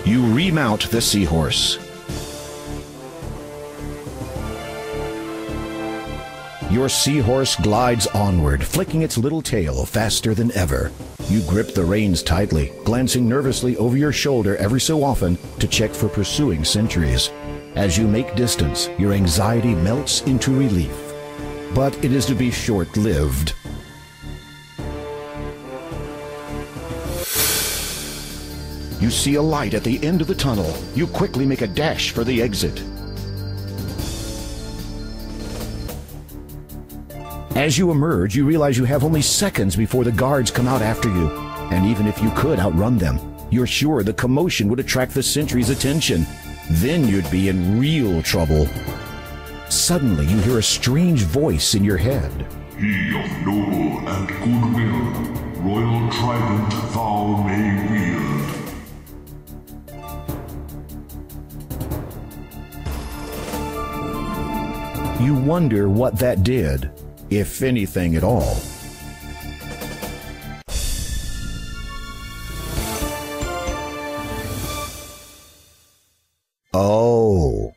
You remount the seahorse. Your seahorse glides onward, flicking its little tail faster than ever. You grip the reins tightly, glancing nervously over your shoulder every so often to check for pursuing sentries. As you make distance, your anxiety melts into relief. But it is to be short-lived. You see a light at the end of the tunnel. You quickly make a dash for the exit. As you emerge, you realize you have only seconds before the guards come out after you. And even if you could outrun them, you're sure the commotion would attract the sentry's attention. Then you'd be in real trouble. Suddenly, you hear a strange voice in your head. He of noble and goodwill, royal trident thou may wield. You wonder what that did, if anything at all. Oh.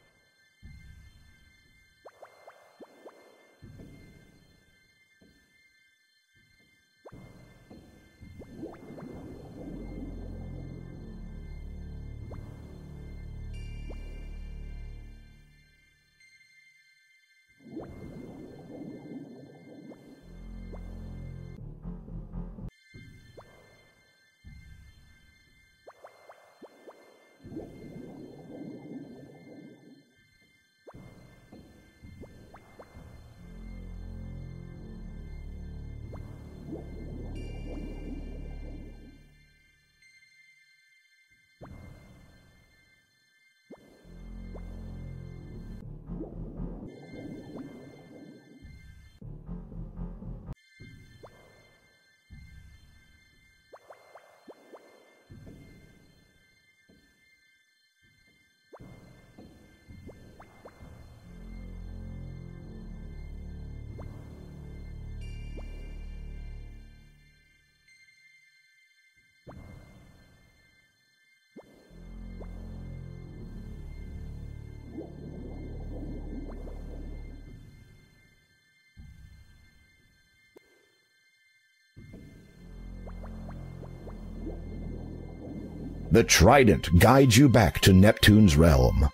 The trident guides you back to Neptune's realm.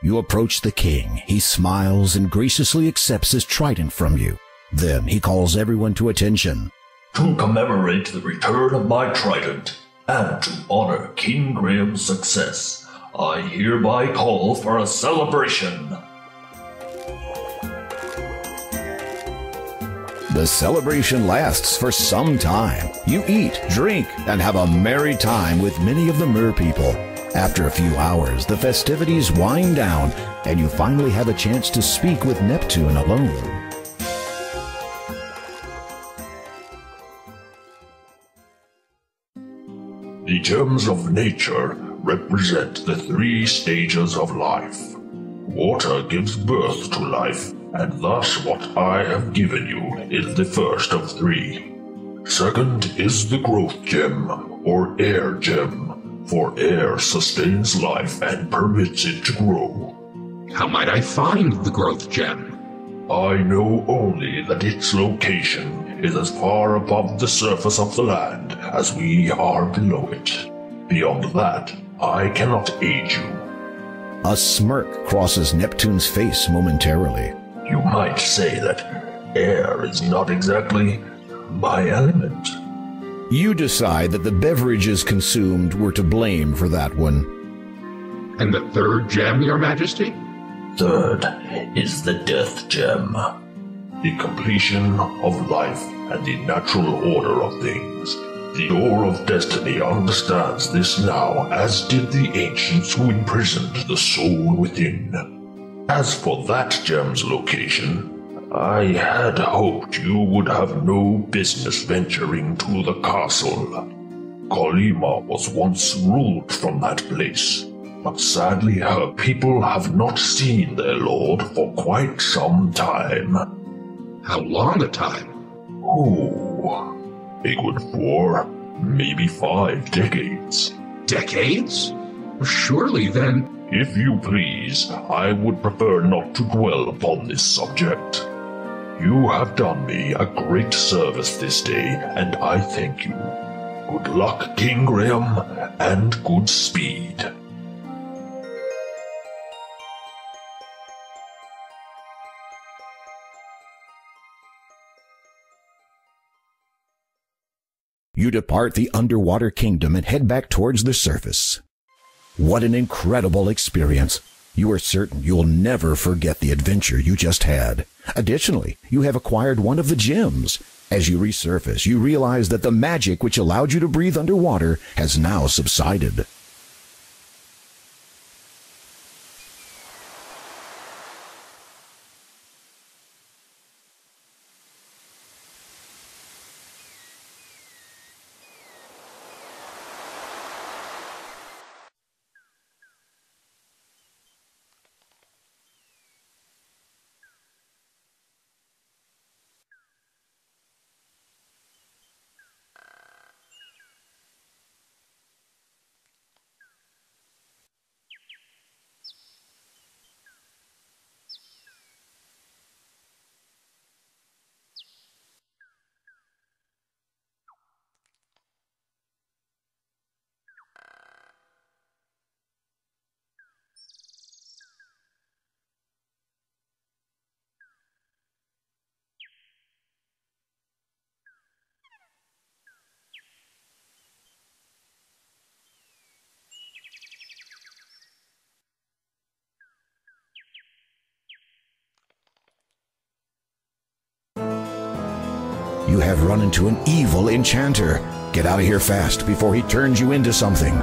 You approach the king. He smiles and graciously accepts his trident from you. Then he calls everyone to attention. To commemorate the return of my trident, and to honor King Graham's success, I hereby call for a celebration. The celebration lasts for some time. You eat, drink, and have a merry time with many of the mer people. After a few hours, the festivities wind down, and you finally have a chance to speak with Neptune alone. The gems of nature represent the 3 stages of life. Water gives birth to life, and thus what I have given you is the first of 3. Second is the growth gem, or air gem, for air sustains life and permits it to grow. How might I find the growth gem? I know only that its location is as far above the surface of the land as we are below it. Beyond that, I cannot aid you. A smirk crosses Neptune's face momentarily. You might say that air is not exactly my element. You decide that the beverages consumed were to blame for that one. And the third gem, Your Majesty? Third is the death gem. The completion of life and the natural order of things. The Door of Destiny understands this now, as did the ancients who imprisoned the soul within. As for that gem's location, I had hoped you would have no business venturing to the castle. Kolima was once ruled from that place, but sadly her people have not seen their lord for quite some time. How long a time? Oh, a good 4, maybe 5 decades. Decades? Surely then... If you please, I would prefer not to dwell upon this subject. You have done me a great service this day, and I thank you. Good luck, King Graham, and good speed. You depart the underwater kingdom and head back towards the surface. What an incredible experience. You are certain you'll never forget the adventure you just had. Additionally, you have acquired one of the gems. As you resurface, you realize that the magic which allowed you to breathe underwater has now subsided. You have run into an evil enchanter. Get out of here fast before he turns you into something.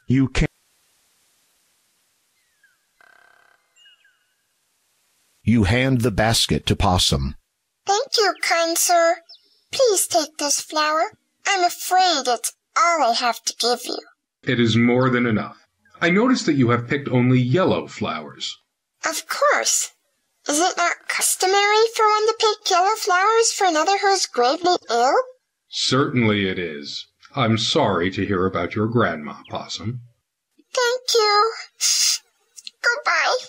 You can. You hand the basket to Possum. Thank you, kind sir. Please take this flower. I'm afraid it's all I have to give you. It is more than enough. I notice that you have picked only yellow flowers. Of course. Is it not customary for one to pick yellow flowers for another who's gravely ill? Certainly it is. I'm sorry to hear about your grandma, Possum. Thank you. Goodbye.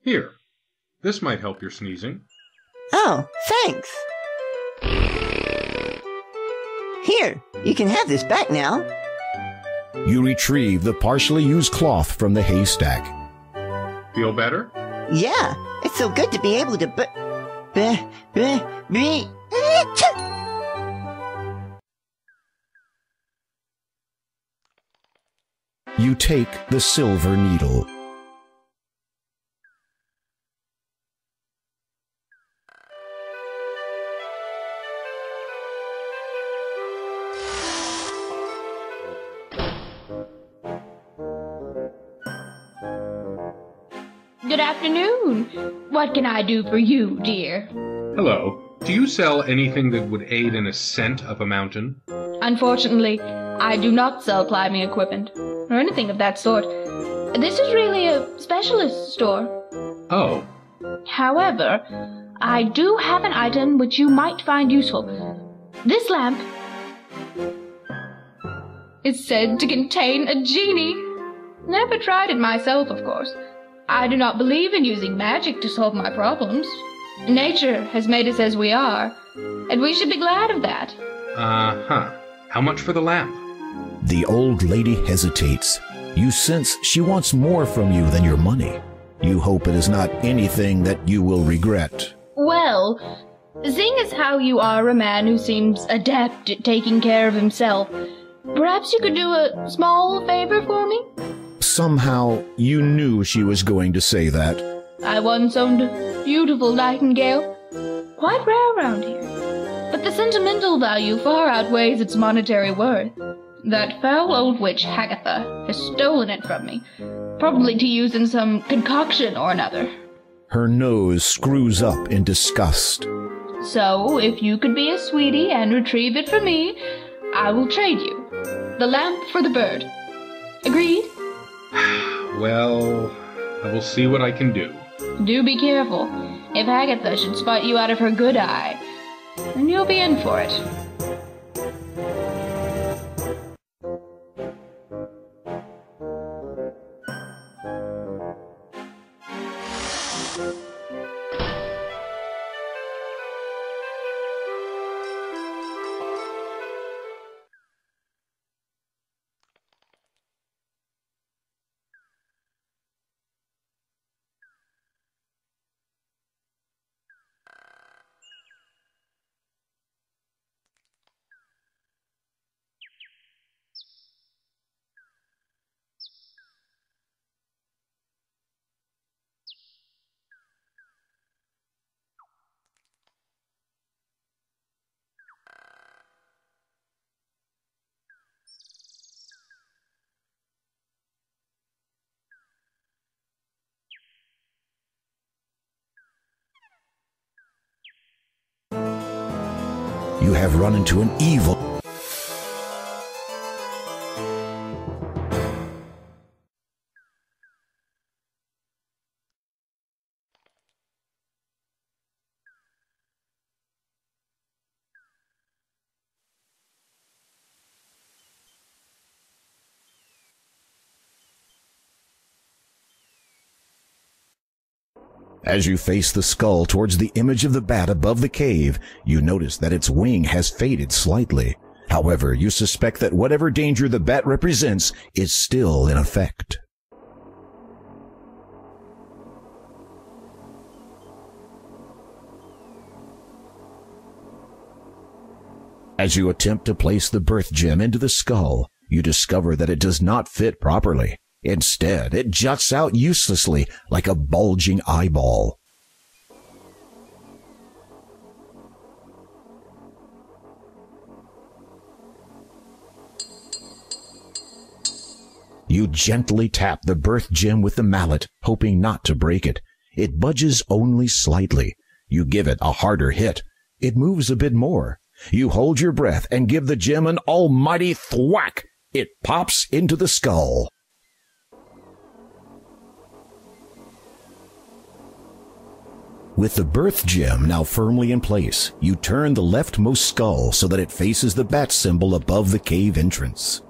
Here, this might help your sneezing. Oh, thanks. Here, you can have this back now. You retrieve the partially used cloth from the haystack. Feel better? Yeah, it's so good to be able to You take the silver needle. good afternoon. What can I do for you, dear? Hello. Do you sell anything that would aid in ascent up a mountain? Unfortunately, I do not sell climbing equipment, or anything of that sort. This is really a specialist store. Oh. However, I do have an item which you might find useful. This lamp is said to contain a genie. Never tried it myself, of course. I do not believe in using magic to solve my problems. Nature has made us as we are, and we should be glad of that. Uh-huh. How much for the lamp? The old lady hesitates. You sense she wants more from you than your money. You hope it is not anything that you will regret. Well, seeing as how you are a man who seems adept at taking care of himself, perhaps you could do a small favor for me? Somehow, you knew she was going to say that. I once owned a beautiful nightingale, quite rare around here, but the sentimental value far outweighs its monetary worth. That foul old witch Hagatha has stolen it from me, probably to use in some concoction or another. Her nose screws up in disgust. So, if you could be a sweetie and retrieve it for me, I will trade you the lamp for the bird. Agreed? Well, I will see what I can do. Do be careful. If Hagatha should spot you out of her good eye, then you'll be in for it. You have run into an evil... As you face the skull towards the image of the bat above the cave, you notice that its wing has faded slightly. However, you suspect that whatever danger the bat represents is still in effect. As you attempt to place the birth gem into the skull, you discover that it does not fit properly. Instead, it juts out uselessly like a bulging eyeball. You gently tap the birth gem with the mallet, hoping not to break it. It budges only slightly. You give it a harder hit. It moves a bit more. You hold your breath and give the gem an almighty thwack. It pops into the skull. With the birth gem now firmly in place, you turn the leftmost skull so that it faces the bat symbol above the cave entrance.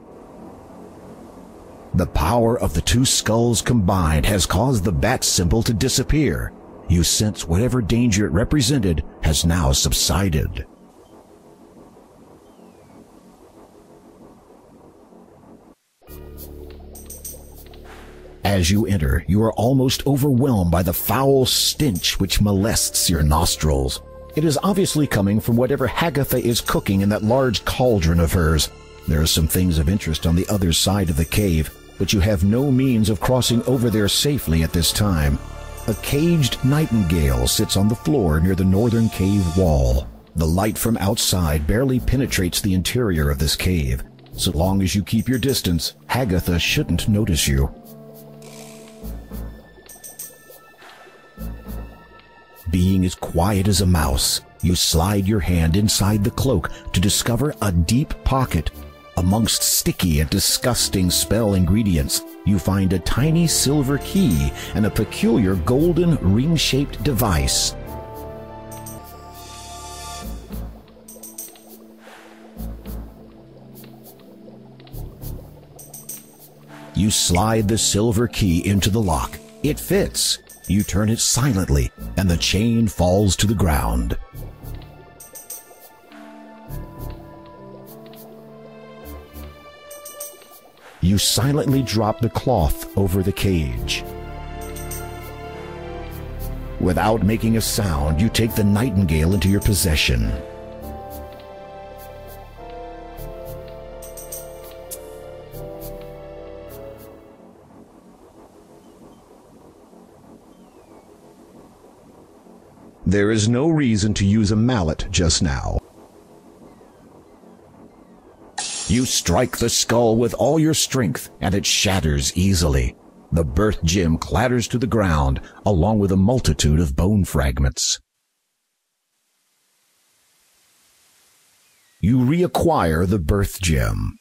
The power of the two skulls combined has caused the bat symbol to disappear. You sense whatever danger it represented has now subsided. As you enter, you are almost overwhelmed by the foul stench which molests your nostrils. It is obviously coming from whatever Hagatha is cooking in that large cauldron of hers. There are some things of interest on the other side of the cave, but you have no means of crossing over there safely at this time. A caged nightingale sits on the floor near the northern cave wall. The light from outside barely penetrates the interior of this cave. So long as you keep your distance, Hagatha shouldn't notice you. being as quiet as a mouse, you slide your hand inside the cloak to discover a deep pocket. Amongst sticky and disgusting spell ingredients, you find a tiny silver key and a peculiar golden ring-shaped device. You slide the silver key into the lock. It fits. You turn it silently, and the chain falls to the ground. You silently drop the cloth over the cage. Without making a sound, you take the nightingale into your possession. There is no reason to use a mallet just now. You strike the skull with all your strength, and it shatters easily. The birth gem clatters to the ground, along with a multitude of bone fragments. You reacquire the birth gem.